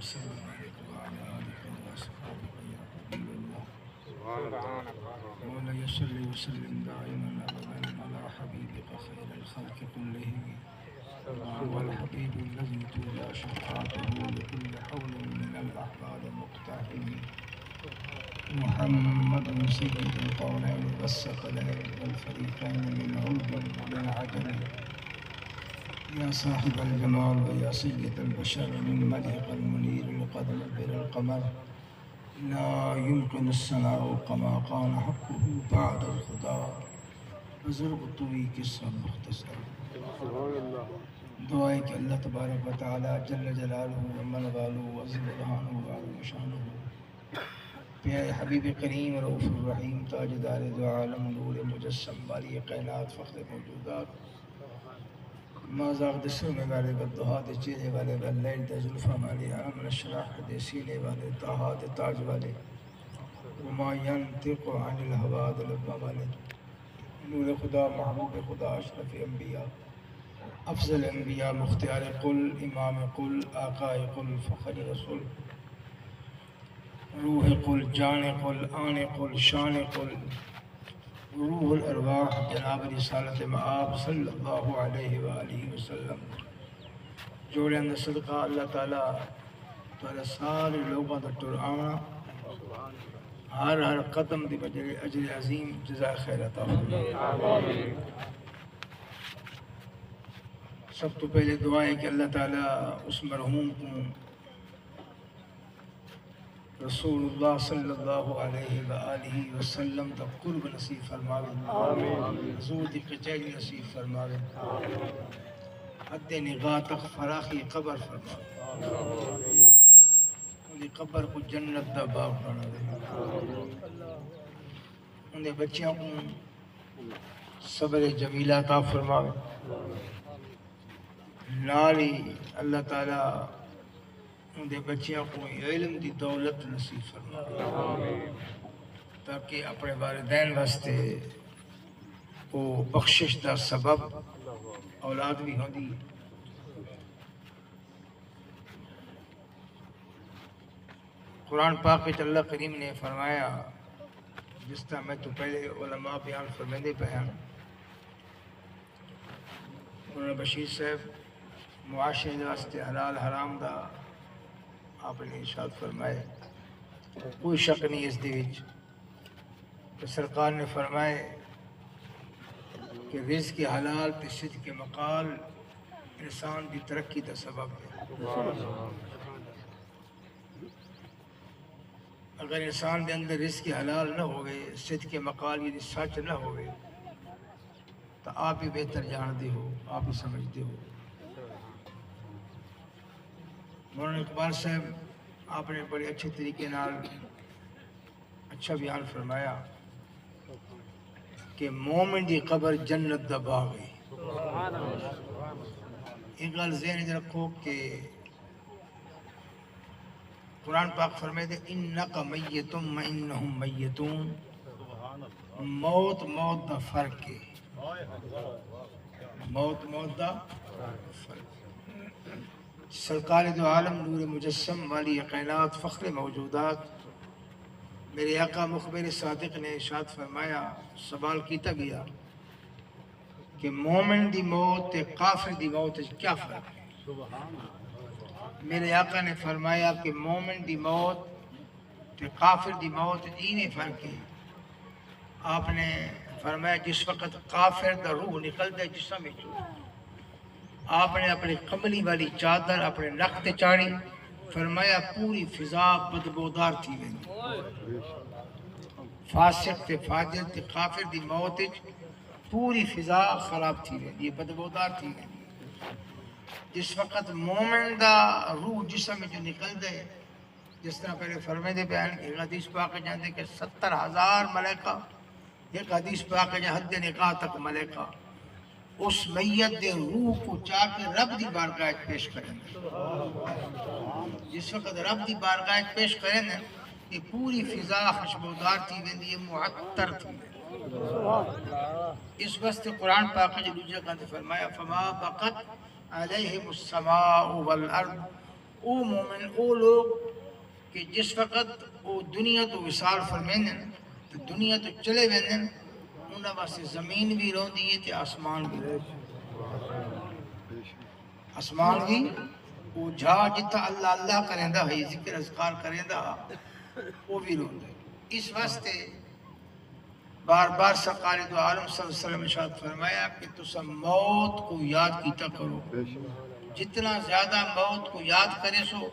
وسلم عليك وعلى آلك وأصحابك يا حبيب الله. مولاي صل وسلم دائما أبدا على حبيبك خير الخلق كلهم، هو الحبيب الذي تولى شفاعته لكل حول من الأحوال مقتحم، محمد سيد القولين والثقلين والفريقين من عرب ومن عجم، يا صاحب الجمال ويا سيد البشر من ملك المنير لقد نبر القمر، لا يمكن الثناء كما قال حقه بعد الخدا، بزرگ توی قصہ مختصر. دعا ہے کہ اللہ تبارک و تعالی جل جلالہ ومن والہ وعظم برہانہ وعظم شانہ پیارے حبیب کریم رؤوف الرحیم تاجدار دو عالم نور مجسم باری کائنات فخر موجودات ما زاغ دسونے والے بدہا دے چہرے والے واللیل دے زلفہ والے عامل الشراح دے سینے والے طہا دے تاج والے وما ینطق عن الہوا دے لبا والے نور خدا محبوب خدا اشرف انبیاء افضل انبیاء مختار قل امام قل آقا قل فخر رسول روح قل جان قل آن قل شان قل روح الارواح جناب رسالت مآب صلی اللہ علیہ وآلہ وسلم جوڑے اندر صدقہ اللہ تعالیٰ تعالیٰ سارے لوگوں دا ٹر آنا ہر قدم دی بجر اجر عظیم جزائے خیر عطا فرمائے. سب تو پہلے دعا ہے کہ اللہ تعالیٰ اس مرحوم کو رسول اللہ صلی اللہ علیہ وآلہ وسلم تا قرب نصیب فرماوے، حضور دی کچہری نصیب فرماوے، حد نگاہ تک فراخی قبر فرماوے، انہیں قبر کو جنت دا باغ بناوے، انہیں بچیاں کو صبر جمیلہ عطا فرماوے، نالی اللہ تعالیٰ اندے بچیاں کو علم دی دولت نصیب فرمائے تاکہ اپنے والدین واسطے وہ بخشش دا سبب اولاد بھی ہوندی. قرآن پاک میں اللہ کریم نے فرمایا جس طرح میں تو پہلے علماء بیان فرمیندے بیان مولانا بشیر صاحب معاشرے واسطے حلال حرام دا آپ نے ارشاد فرمائے کوئی شک نہیں اس دے وچ کہ سرکار نے فرمائے کہ رزق حلال تے صدق مقال انسان دی ترقی دا سبب ہے. اگر انسان دے اندر رزق حلال نہ ہوئے صدق مقال یعنی سچ نہ ہوئے تو آپ ہی بہتر جاندے ہو آپ ہی سمجھتے ہو. مولانا اقبال صاحب آپ نے بڑے اچھے طریقے نال اچھا بیان فرمایا کہ مومن دی قبر جنت دا باغ ہے. ایک گل ذہن میں رکھو کہ قرآن پاک فرمائے دے انکا میتم و انہم میتون، موت موت دا فرق ہے، موت موت دا فرق. سرکار دو عالم نور مجسم والی کائنات فخر موجودات میرے آقا مخبر صادق نے ارشاد فرمایا سوال کیتا گیا کہ مومن دی موت تے کافر دی موت کیا فرق ہے. میرے آقا نے فرمایا کہ مومن دی موت تے کافر دی موت نہیں فرق ہے. آپ نے فرمایا جس وقت کافر دا روح نکل دے جسم میں آپ نے اپنی کملی والی چادر اپنے نک تے چاڑی فرمایا پوری فضا بدبودار تھی گئی. فاسق تے فاجر تے کافر دی موت پوری فضا خراب تھی گئی، یہ بدبودار تھی گئی. جس وقت مومن دا روح جسم میں جو نکل دے جس طرح پہلے فرمائے دے بیان کہ حدیث پاک جاندے کہ 70,000 ملائکہ، ایک حدیث پاک جاندے حد نکاح تک ملائکہ اس میت دے روح کو چاہ کے رب دی بارگاہ پیش کریں. جس وقت رب دی بارگاہ پیش کریں یہ پوری فضا خوشبودار تھی ویندی، یہ معطر تھی. اس واسطے قرآن پاک نے دوسرے کہتے فرمایا فما بقت علیہم السماء والارض او مومن او لوگ کہ جس وقت وہ دنیا تو وصال فرمیندن تو دنیا تو چلے ویندن انہاں واسطے زمین بھی روندی ہے تے آسمان بھی آسمان بھی وہ جھا جتا اللہ اللہ کریندا ہے ذکر اذکار کریندا وہ بھی روندا ہے اس واسطے بار بار سرکار دو عالم صلی اللہ علیہ وسلم ارشاد فرمایا کہ تسا موت کو یاد کیتا کرو جتنا زیادہ موت کو یاد کرے سو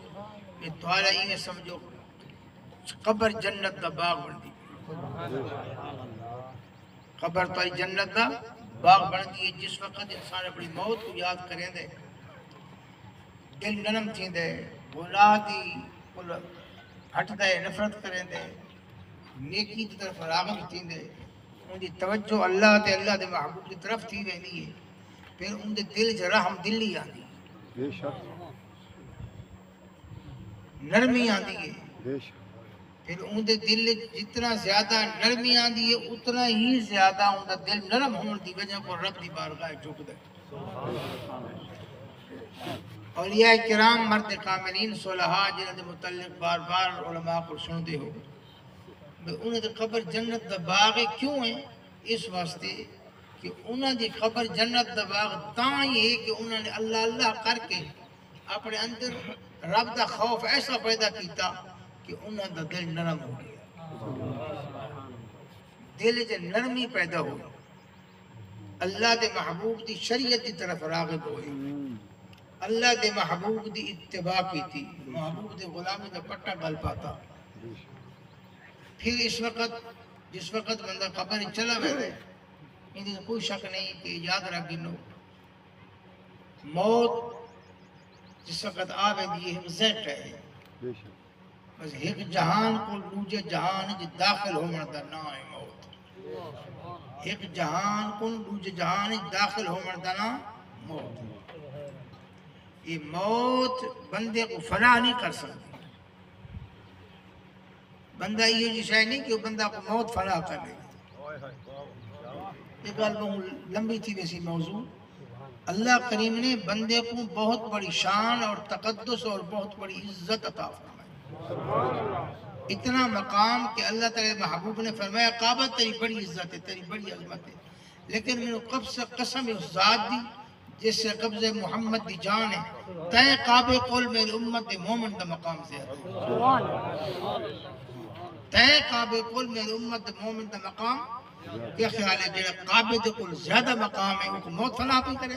کہ تھوڑا ہی میں سمجھو قبر جنت دا باغ بن دی قبر تو جنت دا باغ بن دی جس وقت انسان اپنی موت کو یاد کریں دے دل نرم تھی دے اولادی ہٹ دے نفرت کریں دے نیکی کی طرف راغب تھی دے ان دی توجہ اللہ تے اللہ دے محبوب کی طرف تھی ویندی ہے پھر ان دے دل چ رحم دلی آندی نرمی آندی ہے پھر ان دے دل جتنا زیادہ نرمی آندی ہے اتنا ہی زیادہ ان دا دل نرم ہونے دی وجہ کو رب دی بارگاہ جھک دے اولیاء کرام مرد کاملین صلحاء جنہاں دے متعلق بار بار علماء کو سندے ہو انہوں نے قبر جنت دا باغ کیوں ہے اس واسطے کہ انہوں نے قبر جنت دا باغ تاں ہی ہے کہ انہوں نے اللہ اللہ کر کے اپنے اندر رب دا خوف ایسا پیدا کیتا کہ انہوں دا دل نرم ہو گیا دل جو نرمی پیدا ہوئی اللہ دے محبوب دی شریعت دی طرف راغب ہوئی اللہ دے محبوب دی اتباع کی تھی محبوب دے غلامی دا پٹا گل پاتا پھر اس وقت جس وقت بندہ قبر چلا گئے ان کوئی شک نہیں کہ یاد رکھ گنو موت جس وقت آوے دی ایک زیٹ ہے بس ایک جہان کو دوجے جہان جی داخل ہو مردا نہ ہے موت ایک جہان کو دوجے جہان جی داخل ہو مردا نہ موت یہ موت بندے کو فنا نہیں کر سکتی بندہ یہ جی شاید نہیں کہ وہ بندہ کو موت فنا کر لے یہ گل بہت لمبی تھی ویسی موضوع اللہ کریم نے بندے کو بہت بڑی شان اور تقدس اور بہت بڑی عزت عطا فرمائی اتنا مقام کہ اللہ تعالی محبوب نے فرمایا کعبہ تیری بڑی عزت ہے تیری بڑی عظمت ہے لیکن میں نے قسم اس ذات دی جس سے قبض محمد دی جان ہے تائیں کعبے قول میری امت دے مومن دا مقام زیادہ ہے تائیں کعبے قول میری امت دے مومن دا مقام کیا خیال ہے جیڑا کعبے دے قول زیادہ مقام ہے وہ موت فنا پہ کرے